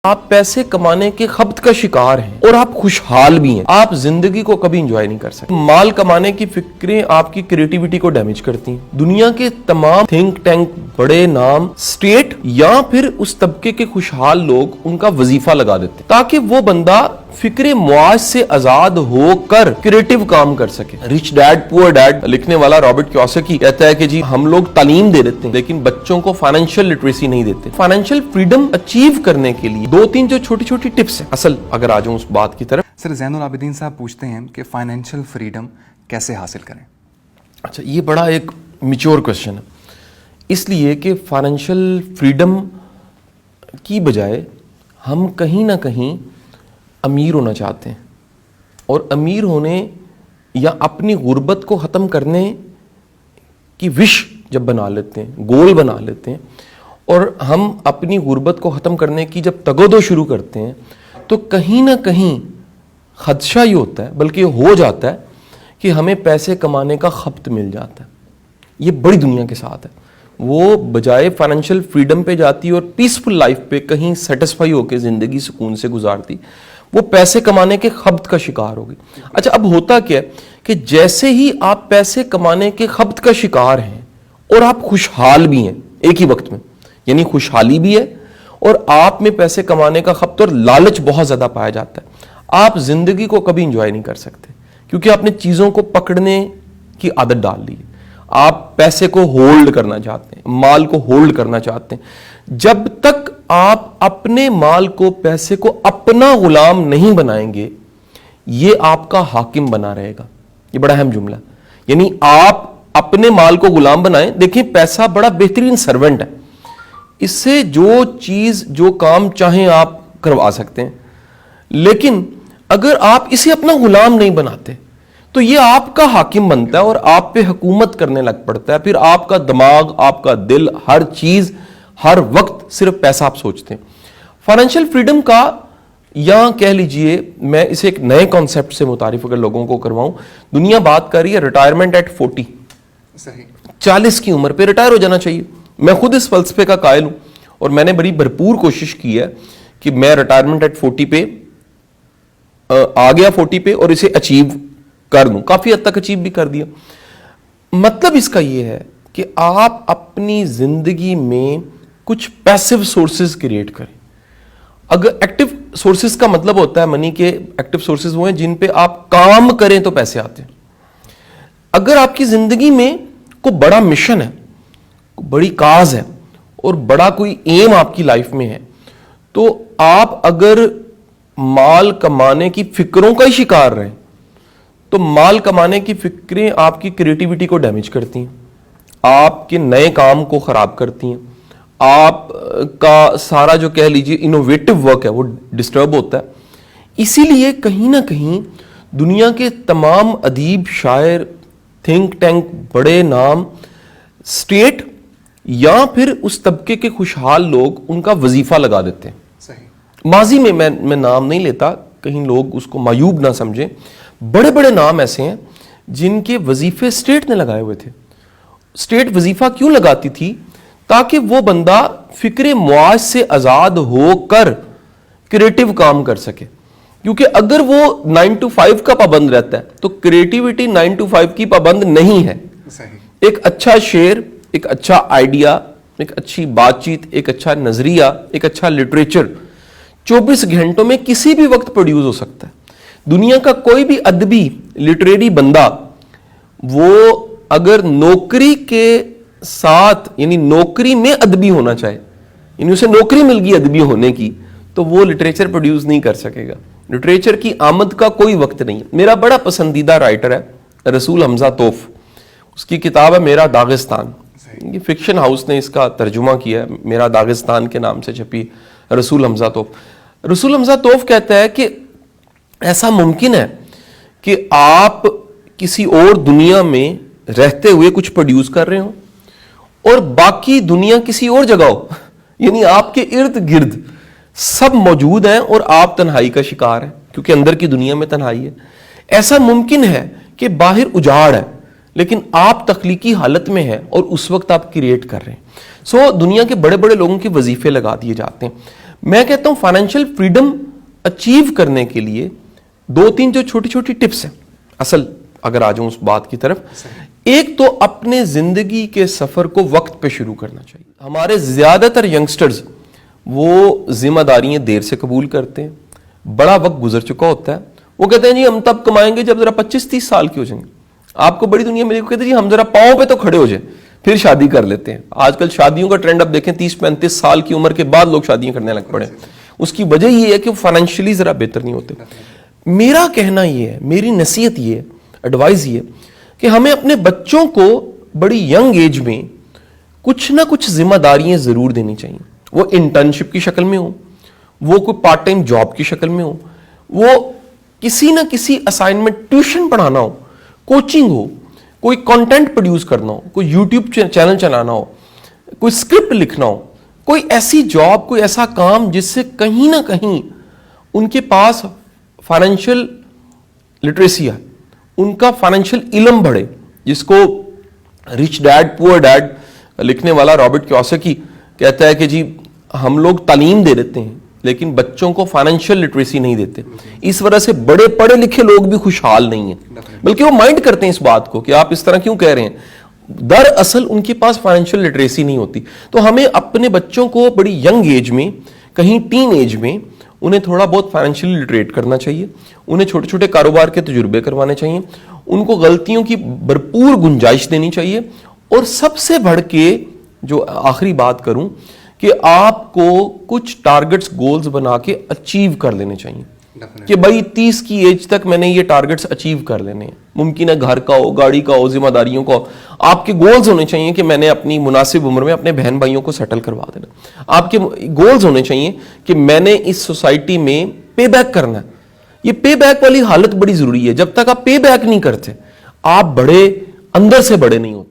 آپ پیسے کمانے کے خبط کا شکار ہیں اور آپ خوشحال بھی ہیں، آپ زندگی کو کبھی انجوائے نہیں کر سکتے۔ مال کمانے کی فکریں آپ کی کریٹیوٹی کو ڈیمیج کرتی ہیں۔ دنیا کے تمام تھنک ٹینک، بڑے نام، اسٹیٹ یا پھر اس طبقے کے خوشحال لوگ ان کا وظیفہ لگا دیتے ہیں تاکہ وہ بندہ فکر معاش سے آزاد ہو کر کریٹو کام کر سکے۔ رچ ڈیڈ پور ڈیڈ لکھنے والا رابرٹ کیوساکی کہتا ہے کہ جی ہم لوگ تعلیم دے دیتے ہیں لیکن بچوں کو فائنینشیل لٹریسی نہیں دیتے۔ فائنینشیل فریڈم اچیو کرنے کے لیے دو تین جو چھوٹی چھوٹی ٹپس ہیں، اصل اگر آ جاؤں اس بات کی طرف۔ سر زین العابدین صاحب پوچھتے ہیں کہ فائنینشیل فریڈم کیسے حاصل کریں؟ اچھا، یہ بڑا ایک میچور کوشچن ہے، اس لیے کہ فائنینشیل فریڈم کی بجائے ہم کہیں نہ کہیں امیر ہونا چاہتے ہیں، اور امیر ہونے یا اپنی غربت کو ختم کرنے کی وش جب بنا لیتے ہیں، گول بنا لیتے ہیں، اور ہم اپنی غربت کو ختم کرنے کی جب تگودو شروع کرتے ہیں تو کہیں نہ کہیں خدشہ یہ ہوتا ہے، بلکہ ہو جاتا ہے کہ ہمیں پیسے کمانے کا خبط مل جاتا ہے۔ یہ بڑی دنیا کے ساتھ ہے، وہ بجائے فائنینشیل فریڈم پہ جاتی اور پیسفل لائف پہ کہیں سیٹسفائی ہو کے زندگی سکون سے گزارتی، وہ پیسے کمانے کے خبط کا شکار ہوگی۔ اچھا، اب ہوتا کیا ہے کہ جیسے ہی آپ پیسے کمانے کے خبط کا شکار ہیں اور آپ خوشحال بھی ہیں ایک ہی وقت میں، یعنی خوشحالی بھی ہے اور آپ میں پیسے کمانے کا خبط اور لالچ بہت زیادہ پایا جاتا ہے، آپ زندگی کو کبھی انجوائے نہیں کر سکتے کیونکہ آپ نے چیزوں کو پکڑنے کی عادت ڈال لی ہے۔ آپ پیسے کو ہولڈ کرنا چاہتے ہیں، مال کو ہولڈ کرنا چاہتے ہیں۔ جب تک آپ اپنے مال کو، پیسے کو اپنا غلام نہیں بنائیں گے، یہ آپ کا حاکم بنا رہے گا۔ یہ بڑا اہم جملہ، یعنی آپ اپنے مال کو غلام بنائیں۔ دیکھیں، پیسہ بڑا بہترین سرونٹ ہے، اس سے جو چیز، جو کام چاہیں آپ کروا سکتے ہیں، لیکن اگر آپ اسے اپنا غلام نہیں بناتے تو یہ آپ کا حاکم بنتا ہے اور آپ پہ حکومت کرنے لگ پڑتا ہے۔ پھر آپ کا دماغ، آپ کا دل، ہر چیز، ہر وقت صرف پیسہ آپ سوچتے ہیں۔ فائنینشیل فریڈم کا، یا کہہ لیجئے میں اسے ایک نئے کانسیپٹ سے متعارف اگر لوگوں کو کرواؤں، دنیا بات کر رہی ہے ریٹائرمنٹ ایٹ 40، 40 کی عمر پہ ریٹائر ہو جانا چاہیے۔ میں خود اس فلسفے کا قائل ہوں اور میں نے بڑی بھرپور کوشش کی ہے کہ میں ریٹائرمنٹ ایٹ 40 پہ آ گیا، 40 پہ، اور اسے اچیو کر دوں، کافی حد تک اچیو بھی کر دیا۔ مطلب اس کا یہ ہے کہ آپ اپنی زندگی میں کچھ پیسو سورسز کریٹ کریں۔ اگر ایکٹیو سورسز کا مطلب ہوتا ہے منی کے، ایکٹیو سورسز وہ ہیں جن پہ آپ کام کریں تو پیسے آتے ہیں۔ اگر آپ کی زندگی میں کوئی بڑا مشن ہے، بڑی کاز ہے اور بڑا کوئی ایم آپ کی لائف میں ہے، تو آپ اگر مال کمانے کی فکروں کا ہی شکار رہیں تو مال کمانے کی فکریں آپ کی کریٹیوٹی کو ڈیمیج کرتی ہیں، آپ کے نئے کام کو خراب کرتی ہیں، آپ کا سارا جو کہہ لیجیے انوویٹو ورک ہے وہ ڈسٹرب ہوتا ہے۔ اسی لیے کہیں نہ کہیں دنیا کے تمام ادیب، شاعر، تھنک ٹینک، بڑے نام، اسٹیٹ یا پھر اس طبقے کے خوشحال لوگ ان کا وظیفہ لگا دیتے ہیں۔ ماضی میں میں نام نہیں لیتا، کہیں لوگ اس کو معیوب نہ سمجھیں، بڑے بڑے نام ایسے ہیں جن کے وظیفے اسٹیٹ نے لگائے ہوئے تھے۔ اسٹیٹ وظیفہ کیوں لگاتی تھی؟ تاکہ وہ بندہ فکر معاش سے آزاد ہو کر کریٹو کام کر سکے، کیونکہ اگر وہ 9 to 5 کا پابند رہتا ہے تو کریٹیوٹی 9 to 5 کی پابند نہیں ہے۔ ایک اچھا شعر، ایک اچھا آئیڈیا، ایک اچھی بات چیت، ایک اچھا نظریہ، ایک اچھا لٹریچر 24 گھنٹوں میں کسی بھی وقت پروڈیوس ہو سکتا ہے۔ دنیا کا کوئی بھی ادبی، لٹریری بندہ، وہ اگر نوکری کے ساتھ، یعنی نوکری میں ادبی ہونا چاہے، یعنی اسے نوکری مل گئی ادبی ہونے کی، تو وہ لٹریچر پروڈیوس نہیں کر سکے گا۔ لٹریچر کی آمد کا کوئی وقت نہیں ہے۔ میرا بڑا پسندیدہ رائٹر ہے رسول حمزہ توف، اس کی کتاب ہے میرا داغستان، یہ فکشن ہاؤس نے اس کا ترجمہ کیا ہے، میرا داغستان کے نام سے چھپی رسول حمزہ توف۔ رسول حمزہ توف کہتا ہے کہ ایسا ممکن ہے کہ آپ کسی اور دنیا میں رہتے ہوئے کچھ پروڈیوس کر رہے ہوں اور باقی دنیا کسی اور جگہ ہو، یعنی آپ کے ارد گرد سب موجود ہیں اور آپ تنہائی کا شکار ہیں کیونکہ اندر کی دنیا میں تنہائی ہے۔ ایسا ممکن ہے کہ باہر اجاڑ ہے لیکن آپ تخلیقی حالت میں ہیں اور اس وقت آپ کریٹ کر رہے ہیں۔ دنیا کے بڑے بڑے لوگوں کے وظیفے لگا دیے جاتے ہیں۔ میں کہتا ہوں فائنینشیل فریڈم اچیو کرنے کے لیے 2-3 جو چھوٹی چھوٹی ٹپس ہیں. اصل اگر آ جاؤں اس بات کی طرف, ایک تو اپنے زندگی کے سفر کو وقت پہ شروع کرنا چاہیے. ہمارے زیادہ تر ینگسٹرز وہ ذمہ داریاں دیر سے قبول کرتے ہیں, بڑا وقت گزر چکا ہوتا ہے, وہ کہتے ہیں جی ہم تب کمائیں گے جب ذرا 25-30 سال کے ہو جائیں گے. آپ کو بڑی دنیا میں کہتے ہیں جی ہم ذرا پاؤں پہ تو کھڑے ہو جائیں پھر شادی کر لیتے ہیں. آج کل شادیوں کا ٹرینڈ اب دیکھیں 30-35 سال کی عمر کے بعد لوگ شادیاں کرنے لگ پڑے. اس کی وجہ یہ ہے کہ وہ فائنینشلی ذرا بہتر نہیں ہوتے. میرا کہنا یہ ہے, میری نصیحت یہ ہے, ایڈوائز یہ ہے کہ ہمیں اپنے بچوں کو بڑی ینگ ایج میں کچھ نہ کچھ ذمہ داریاں ضرور دینی چاہیے. وہ انٹرنشپ کی شکل میں ہو, وہ کوئی پارٹ ٹائم جاب کی شکل میں ہو, وہ کسی نہ کسی اسائنمنٹ, ٹیوشن پڑھانا ہو, کوچنگ ہو, کوئی کنٹینٹ پروڈیوس کرنا ہو, کوئی یوٹیوب چینل چلانا ہو, کوئی اسکرپٹ لکھنا ہو, کوئی ایسی جاب, کوئی ایسا کام جس سے کہیں نہ کہیں ان کے پاس فائنینشیل لٹریسی ہے, ان کا فائنینشیل علم بڑھے. جس کو رچ ڈیڈ پور ڈیڈ لکھنے والا رابرٹ کیوساکی کہتا ہے کہ جی ہم لوگ تعلیم دے دیتے ہیں لیکن بچوں کو فائنینشیل لٹریسی نہیں دیتے. اس وجہ سے بڑے پڑھے لکھے لوگ بھی خوشحال نہیں ہیں, بلکہ وہ مائنڈ کرتے ہیں اس بات کو کہ آپ اس طرح کیوں کہہ رہے ہیں. دراصل ان کے پاس فائنینشیل لٹریسی نہیں ہوتی. تو ہمیں اپنے بچوں کو بڑی ینگ ایج میں, کہیں ٹین ایج میں, انہیں تھوڑا بہت فائنینشیلی لٹریٹ کرنا چاہیے. انہیں چھوٹے چھوٹے کاروبار کے تجربے کروانے چاہیے. ان کو غلطیوں کی بھرپور گنجائش دینی چاہیے. اور سب سے بڑھ کے جو آخری بات کروں کہ آپ کو کچھ ٹارگٹس, گولز بنا کے اچیو کر لینے چاہیے کہ بھائی 30 کی ایج تک میں نے یہ ٹارگٹس اچیو کر لینے ہیں. ممکن ہے گھر کا ہو, گاڑی کا ہو, ذمہ داریوں کا ہو. آپ کے گولز ہونے چاہیے کہ میں نے اپنی مناسب عمر میں اپنے بہن بھائیوں کو سیٹل کروا دینا. آپ کے گولز ہونے چاہیے کہ میں نے اس سوسائٹی میں پے بیک کرنا ہے. یہ پے بیک والی حالت بڑی ضروری ہے. جب تک آپ پے بیک نہیں کرتے آپ بڑے اندر سے بڑے نہیں ہوتے.